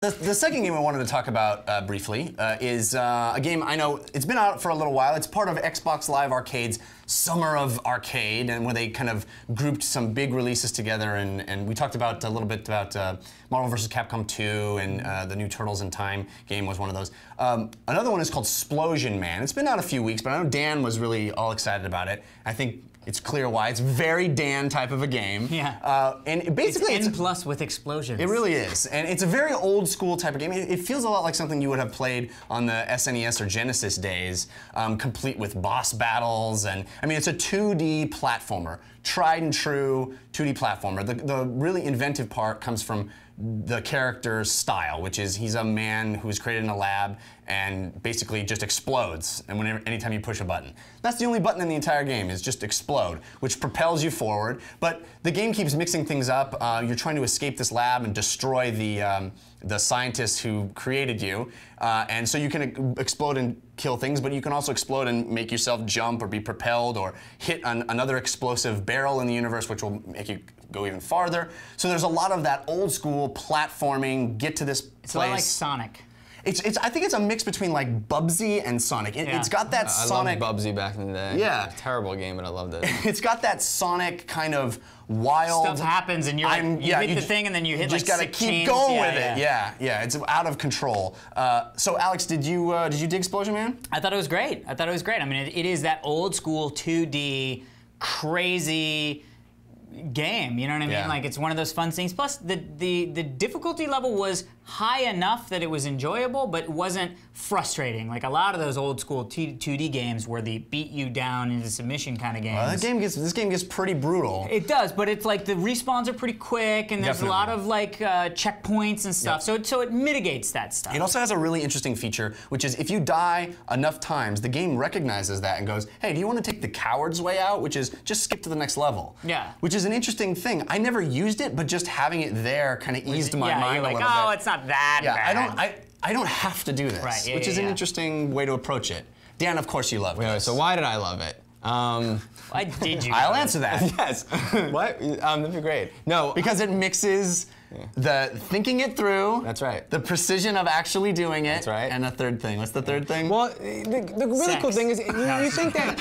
The second game I wanted to talk about briefly is a game I know it's been out for a little while. It's part of Xbox Live Arcade's Summer of Arcade, and where they kind of grouped some big releases together, and we talked about a little bit about Marvel vs. Capcom 2 and the new Turtles in Time game was one of those. Another one is called Splosion Man. It's been out a few weeks, but I know Dan was really all excited about it. I think it's clear why. It's very Dan type of a game. Yeah. And basically it's N+ with explosions. It really is. And it's a very old school type of game. It feels a lot like something you would have played on the SNES or Genesis days, complete with boss battles. And I mean, it's a 2D platformer. Tried and true 2D platformer. The really inventive part comes from the character's style, which is he's a man who's created in a lab and basically just explodes and anytime you push a button. That's the only button in the entire game, is just explode, which propels you forward. But the game keeps mixing things up. You're trying to escape this lab and destroy the scientists who created you. And so you can explode and kill things, but you can also explode and make yourself jump or be propelled or hit another explosive barrel in the universe, which will make you go even farther. So there's a lot of that old school platforming, get to this place. It's a lot like Sonic. I think it's a mix between like Bubsy and Sonic. It's got that Sonic. I loved Bubsy back in the day. Yeah. Terrible game, but I loved it. It's got that Sonic kind of wild. Stuff happens and you're like, you hit the thing and then you hit just like gotta 6 keep chains. going with it. Yeah. It's out of control. So Alex, did you dig Splosion Man? I thought it was great. I mean, it is that old school 2D crazy game, you know what I mean? Yeah. Like, it's one of those fun things. Plus, the difficulty level was high enough that it was enjoyable, but it wasn't frustrating. Like a lot of those old school 2D games where they beat you down into submission kind of games. Well, this game gets pretty brutal. It does, but it's like the respawns are pretty quick, and there's a lot of like checkpoints and stuff. Yep. So it mitigates that stuff. It also has a really interesting feature, which is if you die enough times, the game recognizes that and goes, hey, do you want to take the coward's way out? Which is just skip to the next level. Yeah. Which is an interesting thing. I never used it, but just having it there kind of eased my mind you're like, a little bit. oh, it's not that bad. I don't have to do this, right, which is an interesting way to approach it. Dan, of course you love it. So why did I love it? Why did you? I'll answer that. Yes. What? That'd be great. No, because it mixes the thinking it through. That's right. The precision of actually doing it. That's right. And a third thing. What's the third thing? Well, the really cool thing is you think that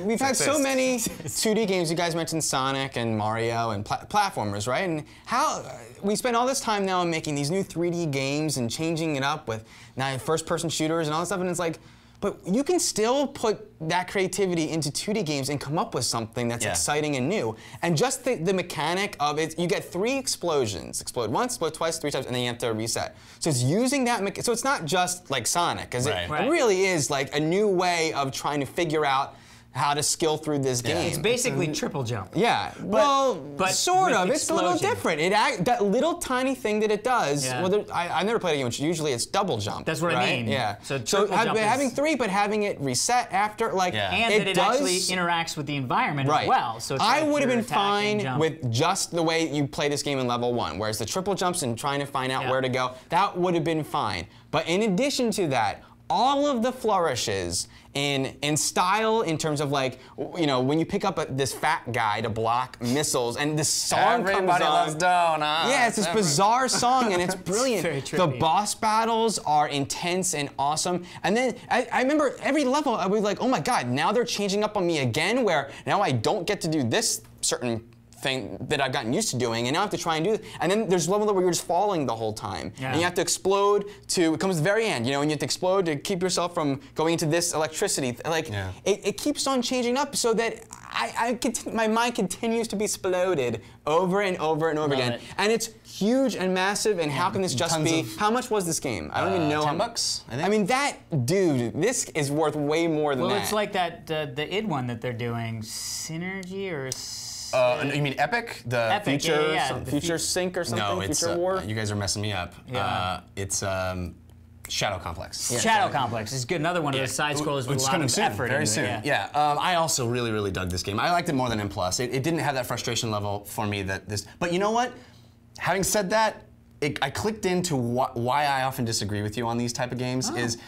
we've had so many 2D games. You guys mentioned Sonic and Mario and platformers, right? And how we spend all this time now making these new 3D games and changing it up with now first-person shooters and all this stuff, and it's like, but you can still put that creativity into 2D games and come up with something that's exciting and new. And just the mechanic of it, you get 3 explosions. Explode once, explode twice, 3 times, and then you have to reset. So it's using that, so it's not just like Sonic, because it really is like a new way of trying to figure out how to skill through this game. It's basically triple jump. Yeah, but sort of. It's a little different. That little tiny thing that it does. Yeah. Well, I've never played a game which usually it's double jump. That's what I mean. Yeah. So having 3, but having it reset after, like, and that it actually interacts with the environment as well. So it's I would have been fine with just the way you play this game in level 1, whereas the triple jumps and trying to find out where to go, that would have been fine. But in addition to that, all of the flourishes in style, in terms of like, you know, when you pick up this fat guy to block missiles, and this song comes on. Everybody loves donuts. Yeah, it's this bizarre song, and it's brilliant. It's the boss battles are intense and awesome. And then I remember every level, I was like, oh my god, now they're changing up on me again, where now I don't get to do this certain thing that I've gotten used to doing, and now I have to try and do it. And then there's a level where you're just falling the whole time. Yeah. And you have to explode it comes to the very end, you know, and you have to explode to keep yourself from going into this electricity. Like, it keeps on changing up so that my mind continues to be exploded over and over and over again. And it's huge and massive, and how can this just be, how much was this game? I don't even know. $10, I think. I mean, this is worth way more than that. Well, it's like that, the id one that they're doing, Synergy or... you mean Epic? The Future Sync or something? No, it's Future War? you guys are messing me up. Yeah. It's Shadow Complex. Yeah. Shadow Complex is good. Another one of those side scrollers with a lot of effort. Very soon. Yeah. I also really dug this game. I liked it more than N+. It didn't have that frustration level for me but you know what? Having said that, I clicked into why I often disagree with you on these type of games is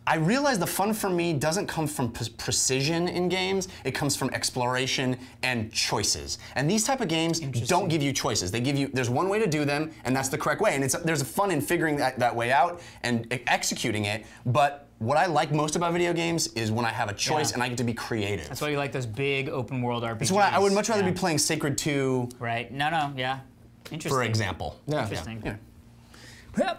I realize the fun for me doesn't come from precision in games, it comes from exploration and choices. And these type of games don't give you choices. They give you, there's one way to do them, and that's the correct way. And there's a fun in figuring that way out and executing it, but what I like most about video games is when I have a choice and I get to be creative. That's why you like those big open world RPGs. That's why I would much rather be playing Sacred 2. Right, no, yeah. Interesting. For example. Interesting. Yeah.